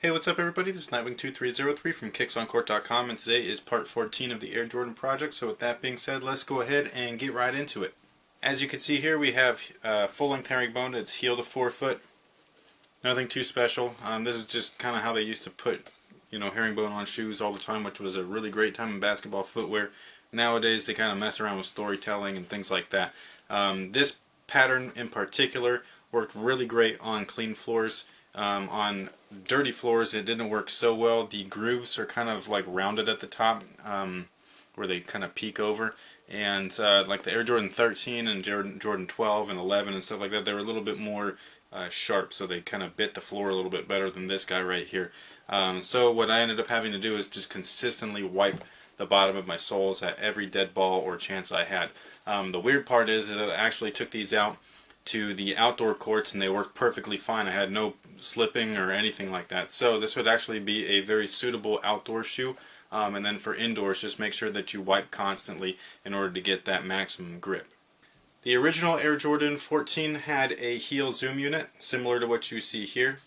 Hey, what's up everybody? This is Nightwing2303 from kicksoncourt.com, and today is part 14 of the Air Jordan project. So with that being said, let's go ahead and get right into it. As you can see here, we have full-length herringbone. It's heel to forefoot. Nothing too special. This is just kind of how they used to put, herringbone on shoes all the time, which was a really great time in basketball footwear. Nowadays, they kind of mess around with storytelling and things like that. This pattern in particular worked really great on clean floors. On dirty floors it didn't work so well. The grooves are kind of like rounded at the top where they kind of peek over, and like the Air Jordan 13 and Jordan 12 and 11 and stuff like that, they were a little bit more sharp, so they kind of bit the floor a little bit better than this guy right here. So what I ended up having to do is just consistently wipe the bottom of my soles at every dead ball or chance I had. The weird part is that I actually took these out to the outdoor courts and they worked perfectly fine. I had no slipping or anything like that. So this would actually be a very suitable outdoor shoe. And then for indoors, just make sure that you wipe constantly in order to get that maximum grip. The original Air Jordan 14 had a heel zoom unit similar to what you see here.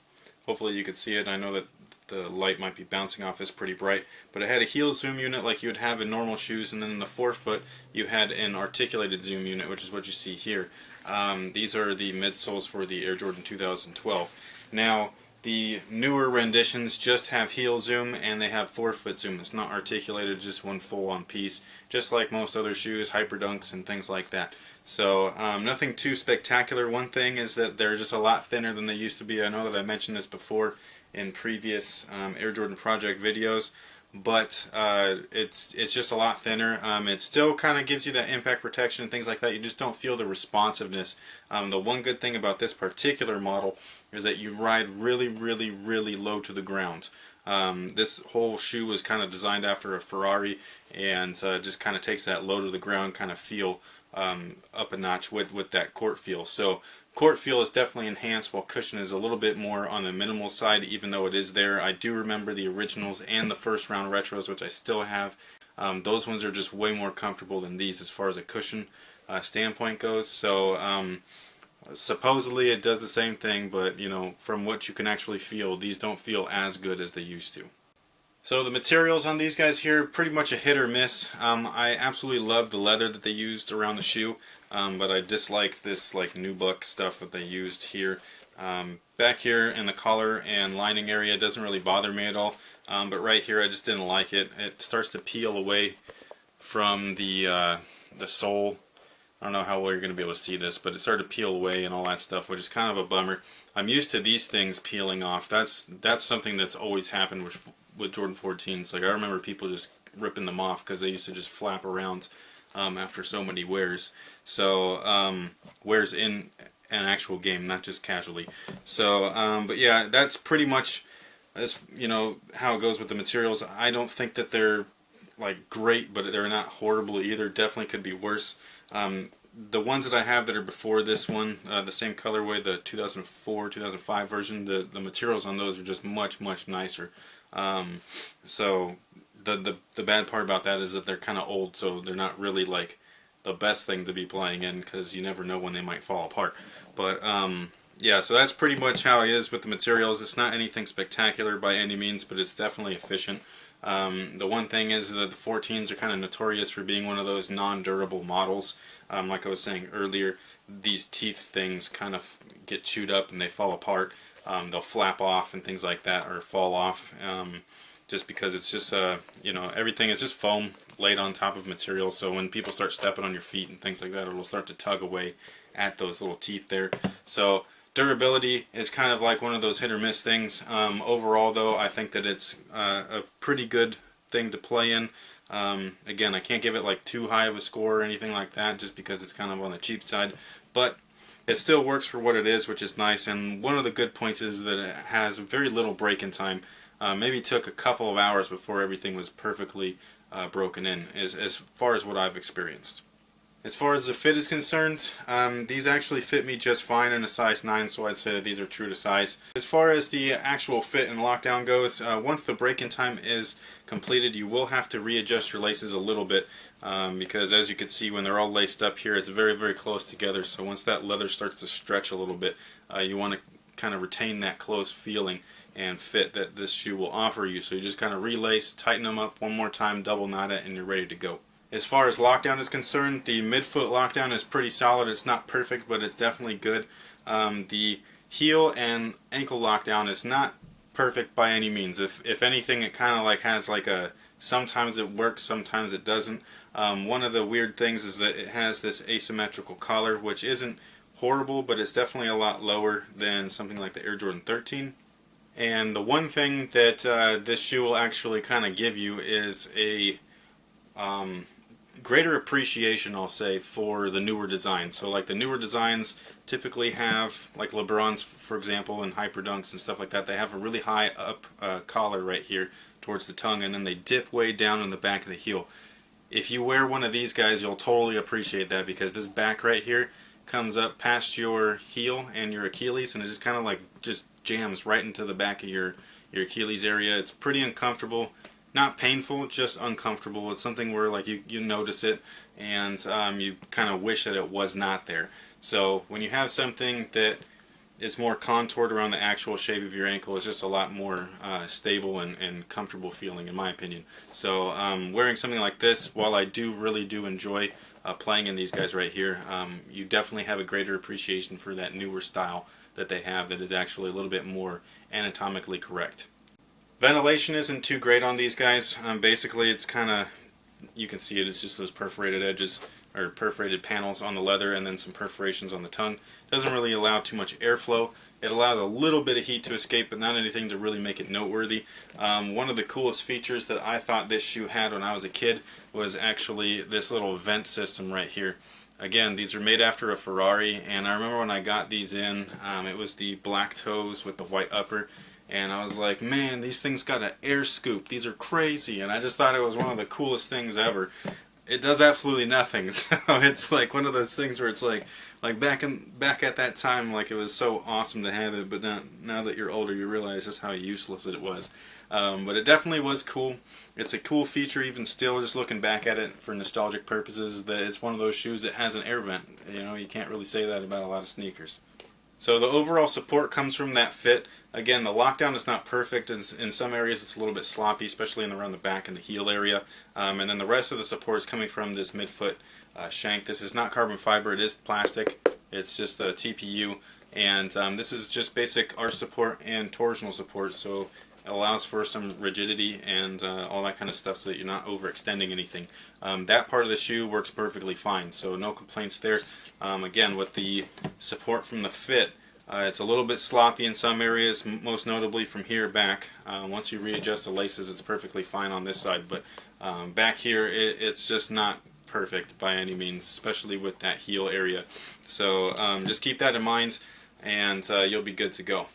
Hopefully you could see it. I know that the light might be bouncing off this pretty bright, but it had a heel zoom unit like you would have in normal shoes, and then in the forefoot you had an articulated zoom unit, which is what you see here. These are the midsoles for the Air Jordan 2012. Now, the newer renditions just have heel zoom and they have forefoot zoom. It's not articulated, just one full-on piece, just like most other shoes, Hyperdunks and things like that. So, nothing too spectacular. One thing is that they're just a lot thinner than they used to be. I know that I mentioned this before in previous Air Jordan project videos, but it's just a lot thinner. It still kind of gives you that impact protection and things like that. You just don't feel the responsiveness. The one good thing about this particular model is that you ride really, really, really low to the ground. This whole shoe was kind of designed after a Ferrari, and just kind of takes that low to the ground kind of feel up a notch with that court feel. So court feel is definitely enhanced, while cushion is a little bit more on the minimal side, even though it is there. I do remember the originals and the first round retros, which I still have. Those ones are just way more comfortable than these as far as a cushion standpoint goes. So supposedly it does the same thing, but from what you can actually feel, these don't feel as good as they used to. So the materials on these guys here, pretty much a hit or miss. I absolutely love the leather that they used around the shoe, but I dislike this like nubuck stuff that they used here. Back here in the collar and lining area, it doesn't really bother me at all, but right here I just didn't like it. It starts to peel away from the sole. I don't know how well you're going to be able to see this, but it started to peel away and all that stuff, which is kind of a bummer. I'm used to these things peeling off. That's something that's always happened with Jordan 14s. Like, I remember people just ripping them off because they used to just flap around after so many wears. So wears in an actual game, not just casually. So but yeah, that's pretty much how it goes with the materials. I don't think that they're like great, but they're not horrible either. Definitely could be worse. The ones that I have that are before this one, the same colorway, the 2004, 2005 version, the materials on those are just much, much nicer. So the bad part about that is that they're kind of old, so they're not really like the best thing to be playing in, because you never know when they might fall apart. But yeah, so that's pretty much how it is with the materials. It's not anything spectacular by any means, but it's definitely efficient. The one thing is that the 14s are kind of notorious for being one of those non-durable models. Like I was saying earlier, these teeth things kind of get chewed up and they fall apart. They'll flap off and things like that, or fall off, just because it's just everything is just foam laid on top of material. So when people start stepping on your feet and things like that, it'll start to tug away at those little teeth there. So durability is kind of like one of those hit or miss things. Overall though, I think that it's a pretty good thing to play in. Again, I can't give it like too high of a score or anything like that, just because it's kind of on the cheap side, but it still works for what it is, which is nice. And one of the good points is that it has very little break-in time. Maybe took a couple of hours before everything was perfectly broken in, as far as what I've experienced. As far as the fit is concerned, these actually fit me just fine in a size 9, so I'd say that these are true to size. As far as the actual fit and lockdown goes, once the break-in time is completed, you will have to readjust your laces a little bit, because as you can see, when they're all laced up here, it's very, very close together. So once that leather starts to stretch a little bit, you want to kind of retain that close feeling and fit that this shoe will offer you. So you just kind of relace, tighten them up one more time, double knot it, and you're ready to go. As far as lockdown is concerned, the midfoot lockdown is pretty solid. It's not perfect, but it's definitely good. The heel and ankle lockdown is not perfect by any means. If anything, it kind of like has like a, sometimes it works, sometimes it doesn't. One of the weird things is that it has this asymmetrical collar, which isn't horrible, but it's definitely a lot lower than something like the Air Jordan 13. And the one thing that this shoe will actually kind of give you is a greater appreciation, I'll say, for the newer designs. So like the newer designs typically have, like LeBron's for example, and Hyperdunks and stuff like that, they have a really high up collar right here towards the tongue, and then they dip way down in the back of the heel. If you wear one of these guys, you'll totally appreciate that, because this back right here comes up past your heel and your Achilles, and it just kind of like just jams right into the back of your Achilles area. It's pretty uncomfortable. Not painful, just uncomfortable. It's something where like you notice it, and you kind of wish that it was not there. So when you have something that is more contoured around the actual shape of your ankle, it's just a lot more stable and comfortable feeling, in my opinion. So wearing something like this, while I really do enjoy playing in these guys right here, you definitely have a greater appreciation for that newer style that they have that is actually a little bit more anatomically correct. Ventilation isn't too great on these guys. Basically, it's kind of, you can see it, it's just those perforated edges, or perforated panels on the leather, and then some perforations on the tongue. Doesn't really allow too much airflow. It allows a little bit of heat to escape, but not anything to really make it noteworthy. One of the coolest features that I thought this shoe had when I was a kid was actually this little vent system right here. Again, these are made after a Ferrari, and I remember when I got these in, it was the black toes with the white upper. And I was like, man, these things got an air scoop. These are crazy. And I just thought it was one of the coolest things ever. It does absolutely nothing. So it's like one of those things where it's like back at that time, like it was so awesome to have it. But now that you're older, you realize just how useless it was. But it definitely was cool. It's a cool feature even still, just looking back at it for nostalgic purposes, that it's one of those shoes that has an air vent. You know, you can't really say that about a lot of sneakers. So the overall support comes from that fit. Again, the lockdown is not perfect. In some areas it's a little bit sloppy, especially around the back and the heel area. And then the rest of the support is coming from this midfoot shank. This is not carbon fiber, it is plastic. It's just a TPU. And this is just basic arch support and torsional support, so it allows for some rigidity and all that kind of stuff so that you're not overextending anything. That part of the shoe works perfectly fine, so no complaints there. Again, with the support from the fit, it's a little bit sloppy in some areas, most notably from here back. Once you readjust the laces, it's perfectly fine on this side, but back here it's just not perfect by any means, especially with that heel area. So just keep that in mind, and you'll be good to go.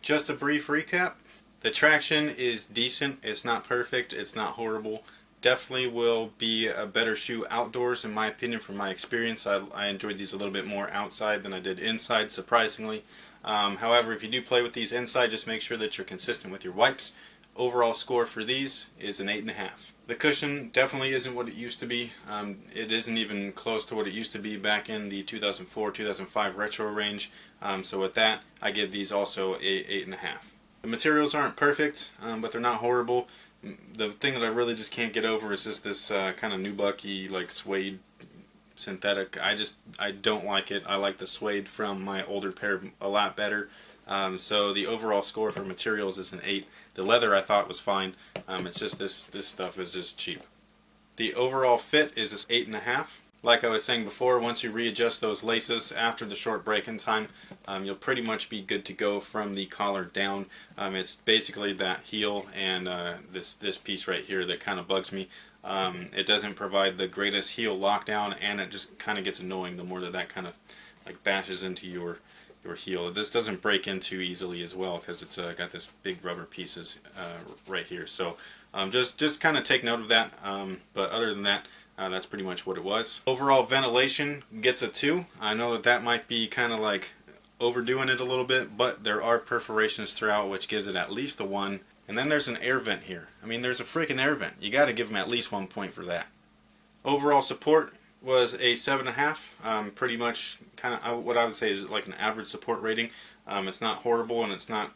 Just a brief recap. The traction is decent. It's not perfect. It's not horrible. Definitely will be a better shoe outdoors, in my opinion, from my experience. I enjoyed these a little bit more outside than I did inside, surprisingly. However, if you do play with these inside, just make sure that you're consistent with your wipes. Overall score for these is an 8.5. The cushion definitely isn't what it used to be. It isn't even close to what it used to be back in the 2004-2005 retro range. So with that, I give these also a 8.5. The materials aren't perfect, but they're not horrible. The thing that I really just can't get over is just this kind of nubucky, like suede synthetic. I don't like it. I like the suede from my older pair a lot better. So the overall score for materials is an 8. The leather I thought was fine. It's just this stuff is just cheap. The overall fit is an 8.5. Like I was saying before, once you readjust those laces after the short break-in time, you'll pretty much be good to go from the collar down. It's basically that heel and this piece right here that kind of bugs me. It doesn't provide the greatest heel lockdown, and it just kind of gets annoying the more that kind of like bashes into your heel. This doesn't break in too easily as well, because it's got this big rubber pieces right here. So just kind of take note of that. But other than that, that's pretty much what it was. Overall ventilation gets a 2. I know that might be kind of like overdoing it a little bit, but there are perforations throughout, which gives it at least a 1. And then there's an air vent here. I mean, there's a freaking air vent. You got to give them at least 1 point for that. Overall support was a 7.5. Pretty much kind of what I would say is like an average support rating. It's not horrible, and it's not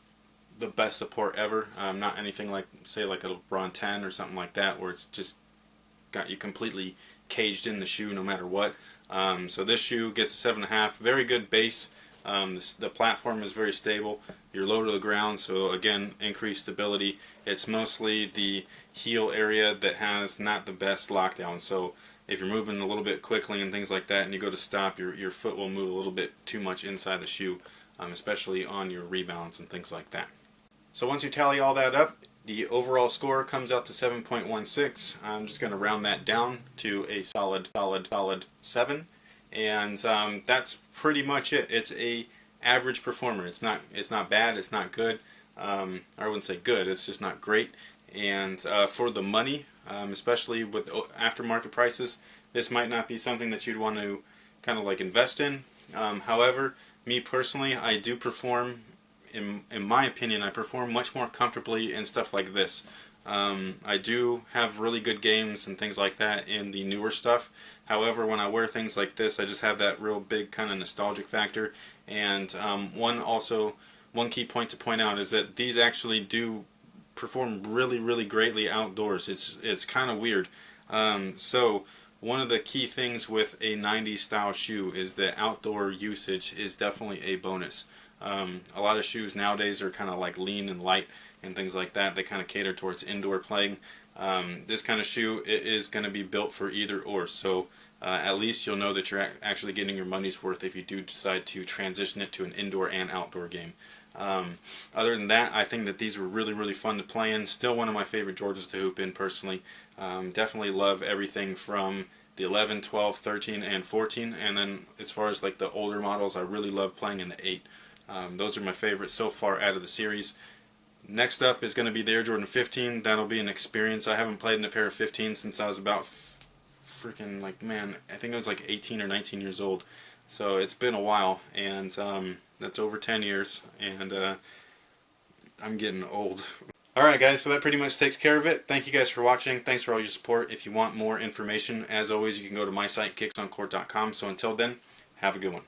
the best support ever. Not anything like, say, like a LeBron 10 or something like that, where it's just got you completely caged in the shoe no matter what. So this shoe gets a 7.5. Very good base. The platform is very stable. You're low to the ground, so again, increased stability. It's mostly the heel area that has not the best lockdown. So if you're moving a little bit quickly and things like that, and you go to stop, your foot will move a little bit too much inside the shoe, especially on your rebounds and things like that. So once you tally all that up, the overall score comes out to 7.16. I'm just going to round that down to a solid 7, and that's pretty much it. It's a average performer. It's not bad. It's not good. I wouldn't say good. It's just not great. And for the money, especially with aftermarket prices, this might not be something that you'd want to kind of like invest in. However, me personally, I do perform. In my opinion, I perform much more comfortably in stuff like this. I do have really good games and things like that in the newer stuff. However, when I wear things like this, I just have that real big kind of nostalgic factor. And one key point to point out is that these actually do perform really greatly outdoors. It's kind of weird. So one of the key things with a 90s style shoe is that outdoor usage is definitely a bonus. A lot of shoes nowadays are kind of like lean and light and things like that. They kind of cater towards indoor playing. This kind of shoe is going to be built for either or. So at least you'll know that you're actually getting your money's worth if you do decide to transition it to an indoor and outdoor game. Other than that, I think that these were really fun to play in. Still one of my favorite Jordans to hoop in personally. Definitely love everything from the 11, 12, 13, and 14. And then as far as like the older models, I really love playing in the 8. Those are my favorites so far out of the series. Next up is going to be the Air Jordan 15. That'll be an experience. I haven't played in a pair of 15 since I was about freaking, like, man, I think I was like 18 or 19 years old. So it's been a while, and that's over 10 years, and I'm getting old. Alright guys, so that pretty much takes care of it. Thank you guys for watching. Thanks for all your support. If you want more information, as always, you can go to my site, kicksoncourt.com. So until then, have a good one.